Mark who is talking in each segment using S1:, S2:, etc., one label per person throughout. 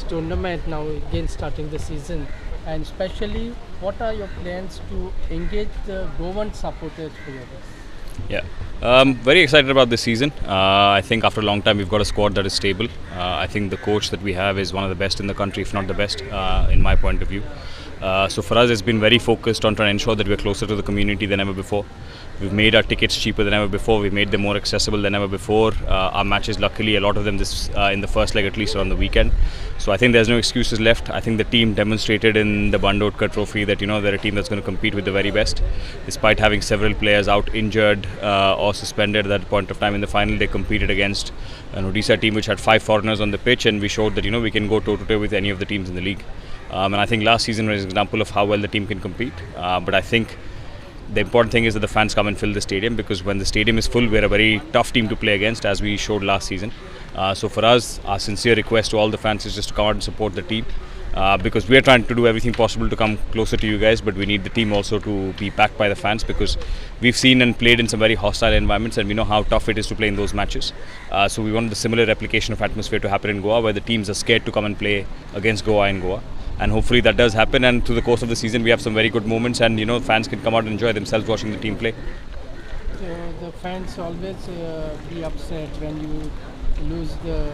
S1: tournament now again starting the season, and especially what are your plans to engage the Goan supporters for your this?
S2: Yeah, very excited about this season. I think after a long time we've got a squad that is stable. I think the coach that we have is one of the best in the country, if not the best, in my point of view. So for us, it's been very focused on trying to ensure that we're closer to the community than ever before. We've made our tickets cheaper than ever before. We've made them more accessible than ever before. Our matches, luckily, a lot of them this in the first leg at least, are on the weekend. So I think there's no excuses left. I think the team demonstrated in the Bandotka Trophy that they're a team that's going to compete with the very best. Despite having several players out injured or suspended at that point of time in the final, they competed against an Odisha team which had 5 foreigners on the pitch, and we showed that we can go toe to toe with any of the teams in the league. And I think last season was an example of how well the team can compete. But I think the important thing is that the fans come and fill the stadium, because when the stadium is full, we're a very tough team to play against, as we showed last season. So for us, our sincere request to all the fans is just to come out and support the team, because we are trying to do everything possible to come closer to you guys, but we need the team also to be backed by the fans, because we've seen and played in some very hostile environments, and we know how tough it is to play in those matches. So we want the similar replication of atmosphere to happen in Goa, where the teams are scared to come and play against Goa in Goa. And hopefully that does happen, and through the course of the season we have some very good moments, and fans can come out and enjoy themselves watching the team play.
S1: So the fans always be upset when you lose the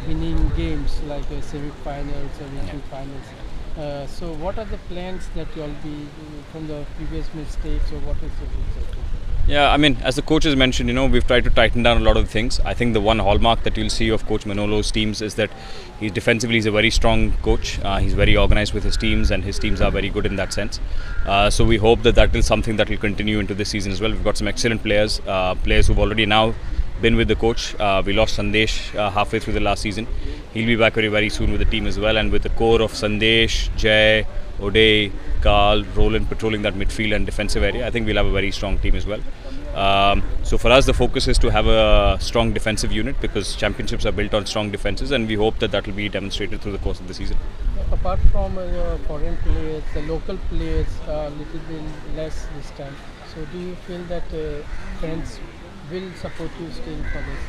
S1: winning games like semi-finals or regional finals. So what are the plans that you'll be from the previous mistakes, or what is the future?
S2: Yeah, I mean, as the coach has mentioned, we've tried to tighten down a lot of things. I think the one hallmark that you'll see of Coach Manolo's teams is that he's a very strong coach. He's very organized with his teams, and his teams are very good in that sense. So we hope that is something that will continue into this season as well. We've got some excellent players who've already now been with the coach. We lost Sandesh halfway through the last season. He'll be back very, very soon with the team as well, and with the core of Sandesh, Jay, O'Day, Carl, Roland patrolling that midfield and defensive area, I think we'll have a very strong team as well. So for us, the focus is to have a strong defensive unit, because championships are built on strong defenses, and we hope that will be demonstrated through the course of the season.
S1: Apart from foreign players, the local players are a little bit less this time. So do you feel that fans will support you still for this?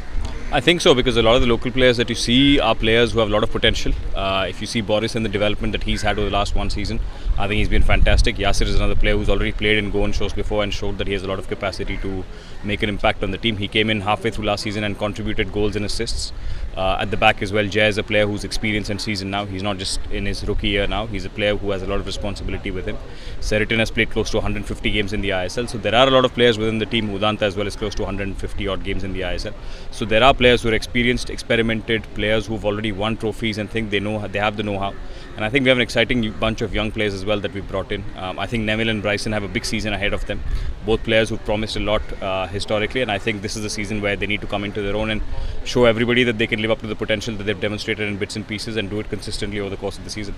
S2: I think so, because a lot of the local players that you see are players who have a lot of potential. If you see Boris and the development that he's had over the last one season, I think he's been fantastic. Yasir is another player who's already played in Goan shows before and showed that he has a lot of capacity to make an impact on the team. He came in halfway through last season and contributed goals and assists. At the back as well, Jay is a player who's experienced and seasoned now. He's not just in his rookie year now. He's a player who has a lot of responsibility with him. Seritin has played close to 150 games in the ISL. So there are a lot of players within the team. Udanta as well is close to 150 odd games in the ISL. So there are players who are experienced, experimented, players who've already won trophies and think they have the know-how. And I think we have an exciting bunch of young players as well that we've brought in. I think Neville and Bryson have a big season ahead of them. Both players who've promised a lot historically, and I think this is the season where they need to come into their own and show everybody that they can live up to the potential that they've demonstrated in bits and pieces, and do it consistently over the course of the season.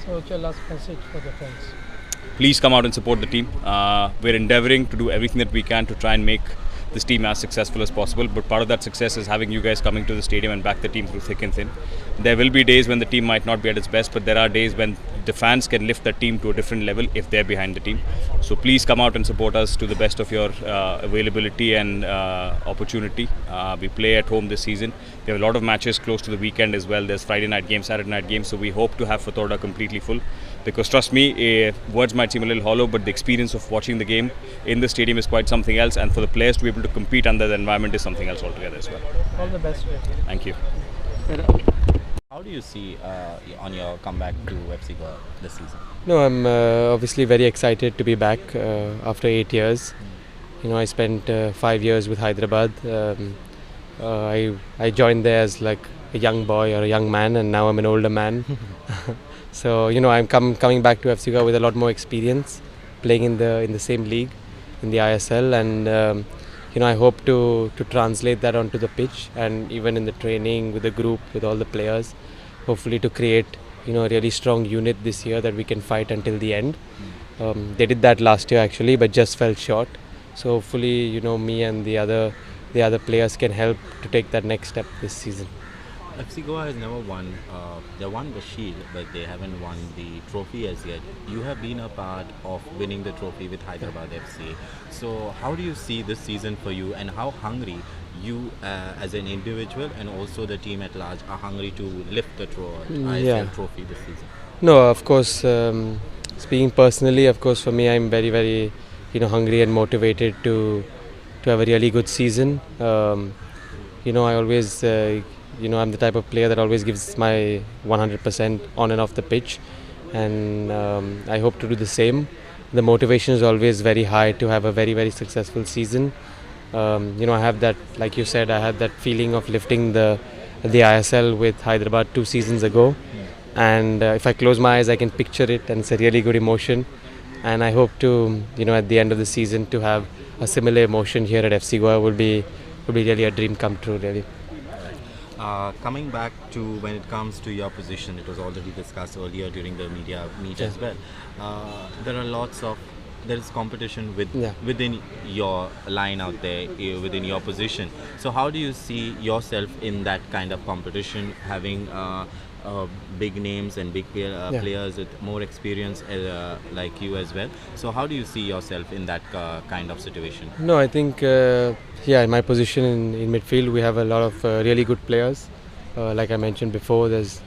S1: So what's your last message for the fans?
S2: Please come out and support the team. We're endeavouring to do everything that we can to try and make this team as successful as possible, but part of that success is having you guys coming to the stadium and back the team through thick and thin. There will be days when the team might not be at its best, but there are days when the fans can lift the team to a different level if they're behind the team. So please come out and support us to the best of your availability and opportunity. We play at home this season. There are a lot of matches close to the weekend as well. There's Friday night games, Saturday night games, so we hope to have Fatorda completely full. Because trust me, words might seem a little hollow, but the experience of watching the game in the stadium is quite something else, and for the players to be able to compete under the environment is something else altogether as well.
S1: All the best.
S2: Thank you.
S3: How do you see on your comeback to FC Goa this season?
S4: No, I'm obviously very excited to be back after 8 years. I spent 5 years with Hyderabad. I joined there as like a young boy or a young man, and now I'm an older man. So I'm coming back to FC Goa with a lot more experience, playing in the same league, in the ISL, and I hope to translate that onto the pitch, and even in the training with the group, with all the players, hopefully to create a really strong unit this year that we can fight until the end. They did that last year actually, but just fell short. So hopefully me and the other players can help to take that next step this season.
S3: FC Goa has never won. They won the Shield, but they haven't won the trophy as yet. You have been a part of winning the trophy with Hyderabad FC. So how do you see this season for you, and how hungry you as an individual and also the team at large are hungry to lift the
S4: Yeah.
S3: ISL trophy this season?
S4: No, of course. Speaking personally, of course, for me, I'm very, very, hungry and motivated to have a really good season. I always, I'm the type of player that always gives my 100% on and off the pitch, and I hope to do the same. The motivation is always very high to have a very, very successful season. I have that, like you said, I had that feeling of lifting the ISL with Hyderabad 2 seasons ago, and if I close my eyes, I can picture it, and it's a really good emotion. And I hope to, at the end of the season, to have a similar emotion here at FC Goa would be really a dream come true, really.
S3: Coming back to when it comes to your position, it was already discussed earlier during the media meet as well. There is competition within your line out there, within your position. So how do you see yourself in that kind of competition, having big names and big players with more experience like you as well? So how do you see yourself in that kind of situation?
S4: No, I think, in my position in midfield, we have a lot of really good players. Like I mentioned before, there's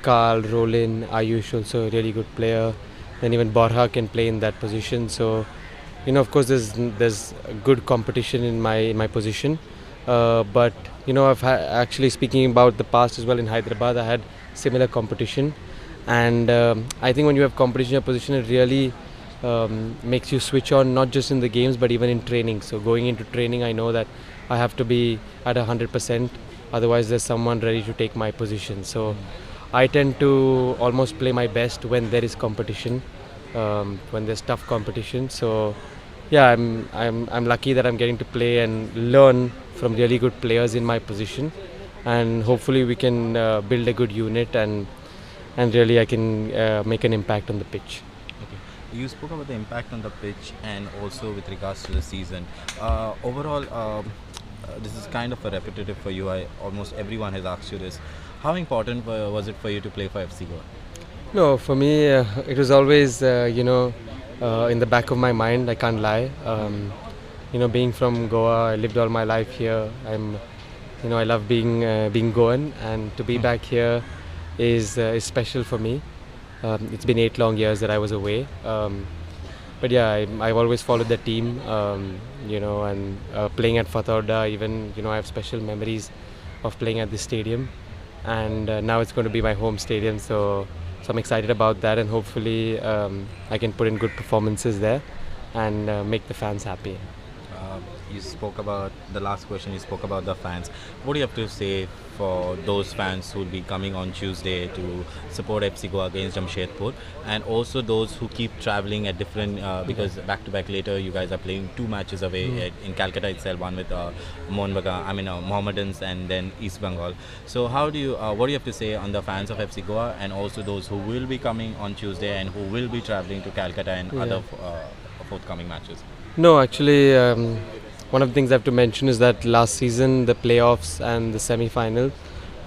S4: Carl, Roland, Ayush, also a really good player. Then even Borja can play in that position. So, of course, there's a good competition in my position. But actually speaking about the past as well in Hyderabad, I had similar competition, and I think when you have competition in your position, it really makes you switch on, not just in the games but even in training. So going into training, I know that I have to be at 100%, otherwise there's someone ready to take my position. So I tend to almost play my best when there is competition, when there's tough competition. So yeah, I'm lucky that I'm getting to play and learn from really good players in my position, and hopefully we can build a good unit, and really I can make an impact on the pitch.
S3: Okay. You spoke about the impact on the pitch and also with regards to the season. Overall, this is kind of a repetitive for you. Almost everyone has asked you this. How important was it for you to play for FC Goa?
S4: No, for me, it was always, in the back of my mind. I can't lie. Being from Goa, I lived all my life here. I love being Goan, and to be back here is special for me. It's been 8 long years that I was away. But yeah, I've always followed the team, and playing at Fatorda, even, I have special memories of playing at this stadium. And now it's going to be my home stadium, so I'm excited about that, and hopefully I can put in good performances there and make the fans happy.
S3: You spoke about the last question. You spoke about the fans. What do you have to say for those fans who will be coming on Tuesday to support FC Goa against Jamshedpur, and also those who keep traveling at different because back to back later you guys are playing 2 matches away in Calcutta itself, one with Mohammedans and then East Bengal. So what do you have to say on the fans of FC Goa, and also those who will be coming on Tuesday and who will be traveling to Calcutta and other forthcoming matches?
S4: No, actually, one of the things I have to mention is that last season, the playoffs and the semi-final,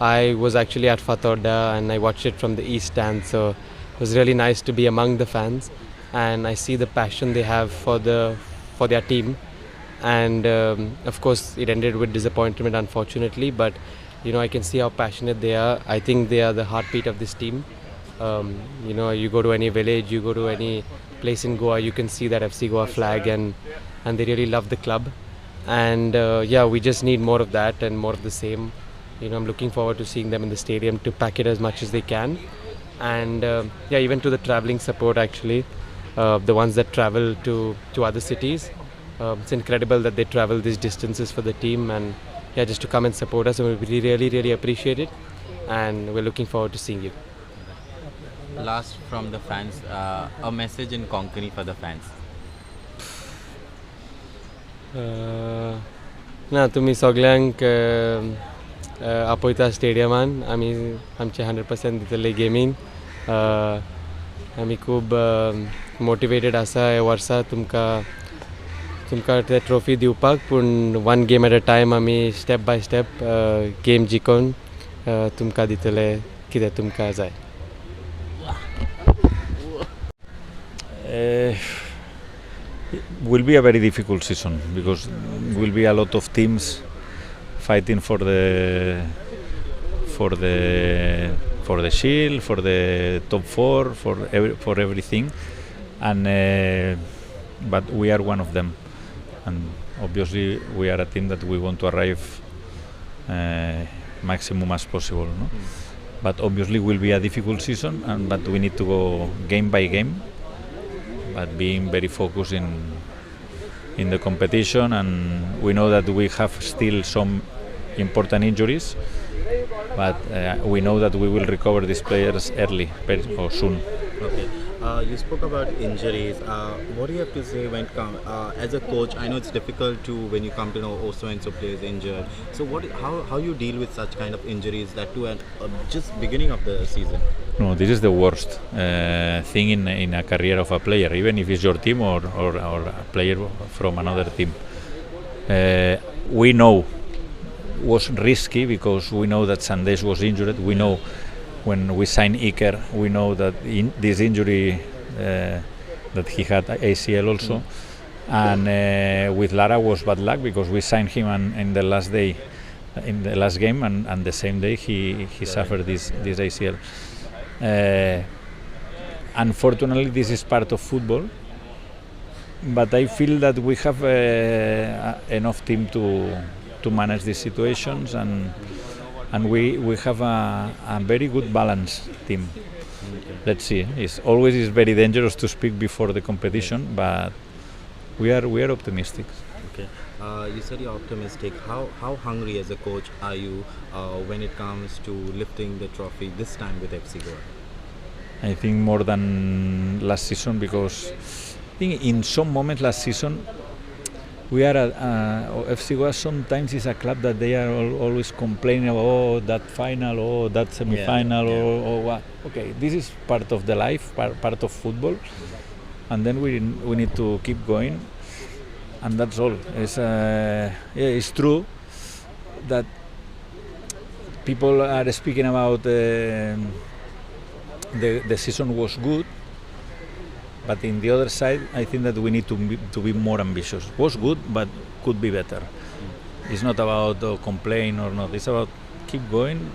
S4: I was actually at Fatorda and I watched it from the east stand. So it was really nice to be among the fans, and I see the passion they have for their team. And of course, it ended with disappointment, unfortunately. But I can see how passionate they are. I think they are the heartbeat of this team. You go to any village, you go to any place in Goa, you can see that FC Goa flag, and they really love the club. And we just need more of that and more of the same. I'm looking forward to seeing them in the stadium to pack it as much as they can. And even to the traveling support, actually, the ones that travel to other cities. It's incredible that they travel these distances for the team, and just to come and support us, and we really, really appreciate it. And we're looking forward to seeing you.
S3: Last from the fans, a message in Konkani for the fans.
S4: ना तुम्ही सगळ्यांक आपयता स्टेडियमान. आमी आमचे 100% दितले गेमीन. आमी खूब motivated आसा हे वर्सा तुमकां ते ट्रॉफी दिवपाक, पूण 1 गेम एट अ टायम आमी स्टेप बाय स्टेप गेम जिखोवन तुमकां दितले कितें तुमकां जाय.
S5: Will be a very difficult season because will be a lot of teams fighting for the shield, for the top 4, for everything, and but we are one of them, and obviously we are a team that we want to arrive maximum as possible, no? But obviously will be a difficult season, but we need to go game by game, but being very focused in the competition, and we know that we have still some important injuries, but we know that we will recover these players early or soon.
S3: Okay. You spoke about injuries. What do you have to say when as a coach? I know it's difficult to when you come to know so and so player is injured. So how you deal with such kind of injuries that too at just beginning of the season?
S5: No, this is the worst thing in a career of a player, even if it's your team or a player from another team. We know was risky because we know that Sandesh was injured. We know when we signed Iker, we know that this injury that he had ACL also, and with Lara was bad luck because we signed him in the last day, in the last game, and the same day he suffered this ACL. Unfortunately, this is part of football, but I feel that we have enough team to manage these situations, and we have a very good balanced team. Let's see. It's always very dangerous to speak before the competition, but we are optimistic.
S3: Okay. You said you're optimistic. How hungry as a coach are you when it comes to lifting the trophy this time with FC Goa?
S5: I think more than last season, because I think in some moments last season we are at FC Goa sometimes is a club that they are always complaining about that final, that semi-final, or what. Okay, this is part of the life, part of football, and then we need to keep going, and that's all. It's true that people are speaking about the season was good. But in the other side, I think that we need to be more ambitious. Was good, but could be better. It's not about complain or not. It's about keep going,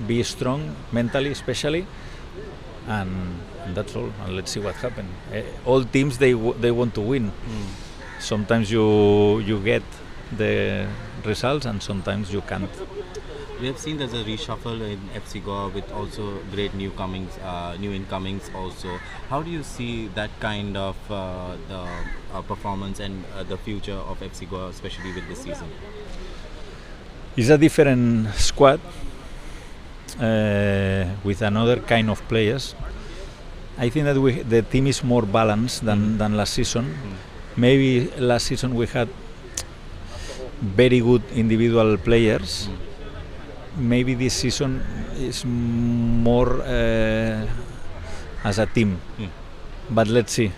S5: be strong mentally, especially, and that's all. And let's see what happens. All teams they want to win. Sometimes you get the results, and sometimes you can't.
S3: We have seen there's a reshuffle in FC Goa with also great new incomings also. How do you see that kind of the performance and the future of FC Goa, especially with this season?
S5: It's a different squad with another kind of players. I think that the team is more balanced than last season. Maybe last season we had very good individual players. Maybe this season is more as a team, but let's see.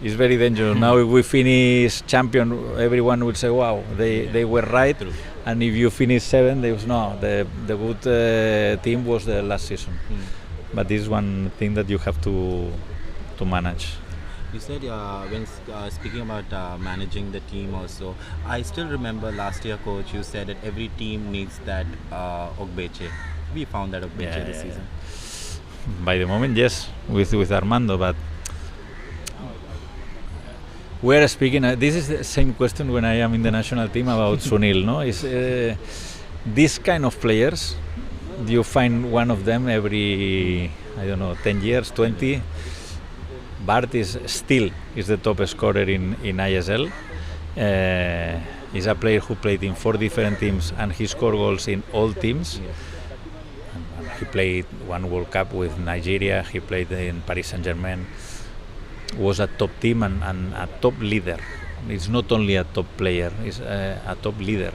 S5: It's very dangerous. Now if we finish champion, everyone will say, wow, they were right. True. And if you finish 7, they was no, the good team was the last season. But this is one thing that you have to manage.
S3: You said when speaking about managing the team also, I still remember last year, coach, you said that every team needs that Ogbeche. We found that Ogbeche this season.
S5: By the moment, yes, with Armando, but we are speaking, this is the same question when I am in the national team about Sunil, no? Is this kind of players, you find one of them every, 10 years, 20. Bart is still the top scorer in ISL. He's a player who played in 4 different teams, and he scored goals in all teams. He played one World Cup with Nigeria. He played in Paris Saint-Germain. Was a top team and a top leader. It's not only a top player; he's a top leader.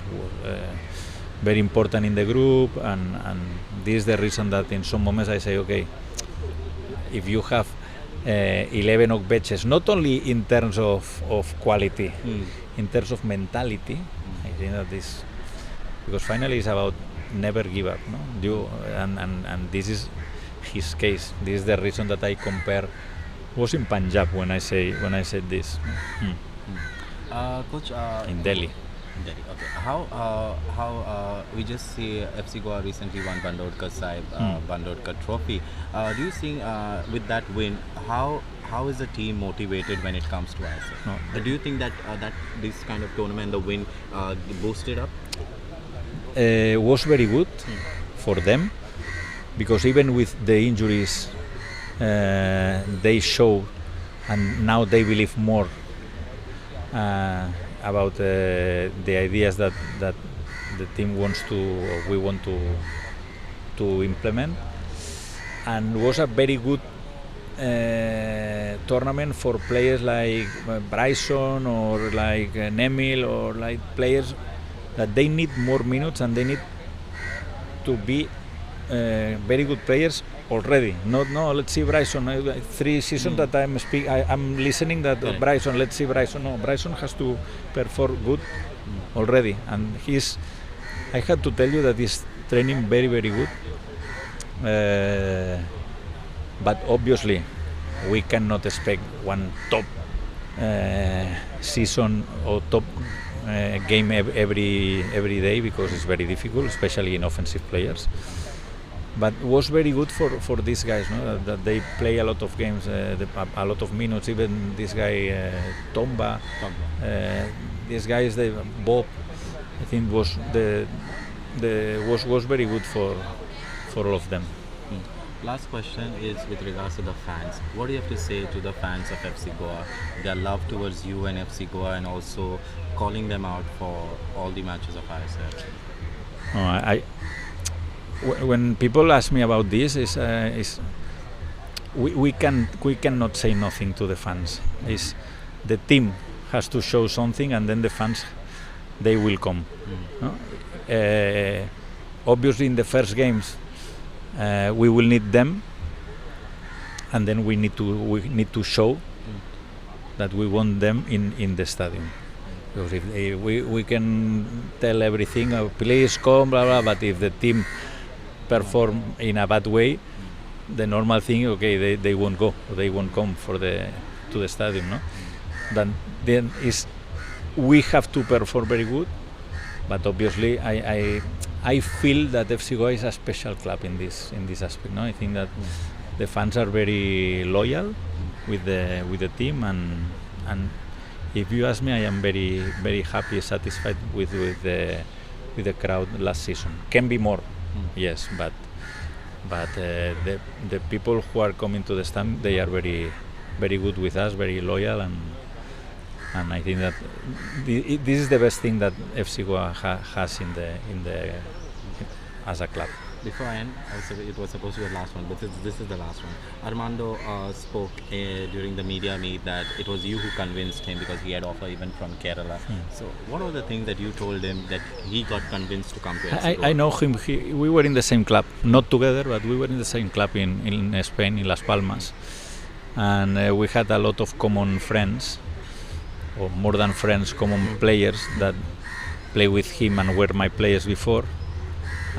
S5: Very important in the group, and this is the reason that in some moments I say, okay, if you have 11 Ogbeches, not only in terms of quality, in terms of mentality, I think that this, because finally it's about never give up, no? And this is his case. This is the reason that I compare. Was in Punjab when I said this.
S3: Coach,
S5: in Delhi.
S3: Delhi. Okay. How we just see FC Goa recently won Bandodkar Sahib Bandodkar Trophy. Do you think with that win, how is the team motivated when it comes to ISL?
S5: No.
S3: Do you think that that this kind of tournament, the win, boosted up?
S5: Was very good for them because even with the injuries they show and now they believe more about the ideas that the team wants to or we want to implement, and was a very good tournament for players like Bryson or like Nemil or like players that they need more minutes and they need to be very good players already. Not no. Let's see Bryson. 3 seasons that I'm listening that Bryson. Let's see Bryson. No, Bryson has to perform good already, and I had to tell you that he's training very very good. But obviously, we cannot expect one top season or top game every day because it's very difficult, especially in offensive players. But it was very good for these guys, no? That they play a lot of games, a lot of minutes. Even this guy Tomba, these guys, Bob, I think was was very good for all of them.
S3: Last question is with regards to the fans. What do you have to say to the fans of FC Goa? Their love towards you and FC Goa, and also calling them out for all the matches of ISL.
S5: When people ask me about this, we cannot say nothing to the fans. The team has to show something, and then the fans they will come. No? Obviously, in the first games, we will need them, and then we need to show that we want them in the stadium. Because if we can tell everything, please come, blah blah, but if the team perform in a bad way, the normal thing, okay, they won't go, they won't come to the stadium, no. Then we have to perform very good, but obviously I feel that FC Goa is a special club in this aspect. No, I think that the fans are very loyal with the team, and if you ask me, I am very very happy, satisfied with the crowd last season. Can be more, yes, but the people who are coming to the stand, they are very very good with us, very loyal, and I think that this is the best thing that FC Goa has in the as a club.
S3: Before I end, it was supposed to be the last one, but this is the last one. Armando spoke during the media meet that it was you who convinced him because he had offer even from Kerala. So what are the things that you told him that he got convinced to come to FC Goa?
S5: I know him. We were in the same club, not together, but we were in the same club in Spain, in Las Palmas, and we had a lot of common friends, or more than friends, common players that play with him and were my players before.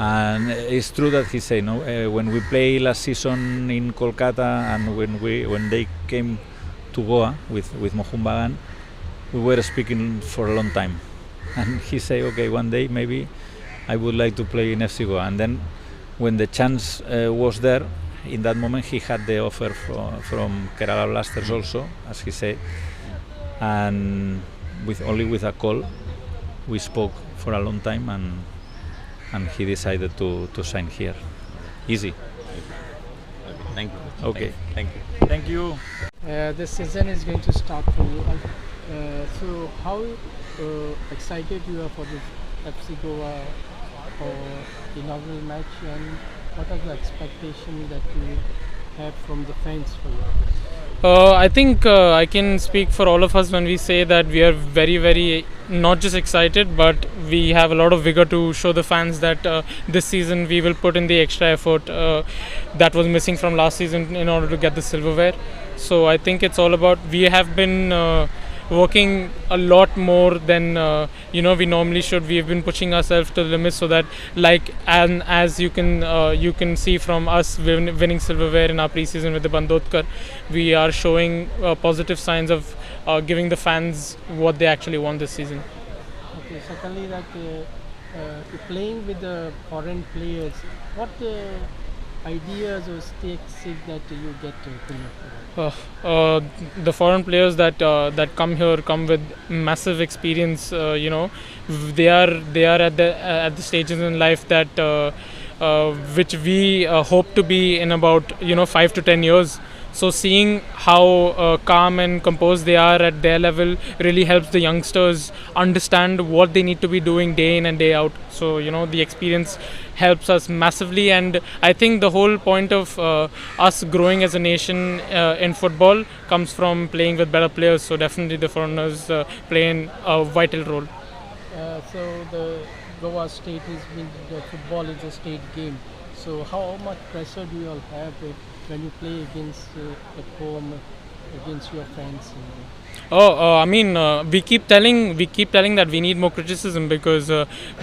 S5: And it's true that he said, no, when we played last season in Kolkata and when they came to Goa with Mohun Bagan, we were speaking for a long time. And he said, okay, one day maybe I would like to play in FC Goa. And then when the chance was there, in that moment he had the offer from Kerala Blasters also, as he said. And only with a call, we spoke for a long time, and he decided to sign here. Easy.
S3: Thank you.
S5: Okay.
S3: Thank you.
S5: Thank you.
S1: The season is going to start for you. So how excited you are for the FC Goa inaugural match, and what are the expectations that you have from the fans for you?
S6: I think I can speak for all of us when we say that we are very, very not just excited, but we have a lot of vigor to show the fans that this season we will put in the extra effort that was missing from last season in order to get the silverware. So I think it's all about, we have been working a lot more than we normally should. We have been pushing ourselves to the limits, so that and as you can see from us winning silverware in our pre-season with the Bandodkar, we are showing positive signs of giving the fans what they actually want this season.
S1: Okay, secondly, playing with the foreign players, what ideas or stakes that you get to know?
S6: The foreign players that come here come with massive experience. They are at the stages in life that which we hope to be in about 5 to 10 years. So seeing how calm and composed they are at their level really helps the youngsters understand what they need to be doing day in and day out. So the experience helps us massively, and I think the whole point of us growing as a nation in football comes from playing with better players. So definitely the foreigners play a vital role.
S1: So the Goa State the football is a state game. So how much pressure do you all have when you play against at home against your friends?
S6: I mean, we keep telling that we need more criticism because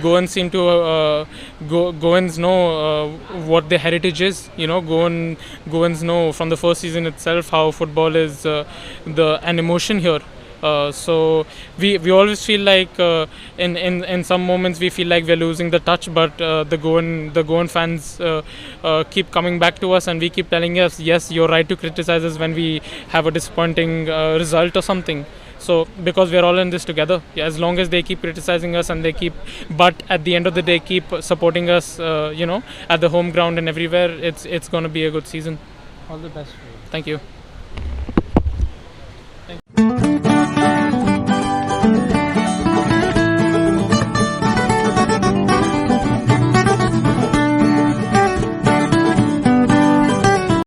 S6: Goans seem to Goans know what their heritage is. Goans know from the first season itself how football is an emotion here. So we always feel like in some moments we feel like we're losing the touch, but the Goan fans keep coming back to us, and we keep telling us, yes, you're right to criticize us when we have a disappointing result or something. So because we're all in this together, as long as they keep criticizing us and but at the end of the day keep supporting us, at the home ground and everywhere, it's going to be a good season.
S1: All the best for you.
S6: Thank you.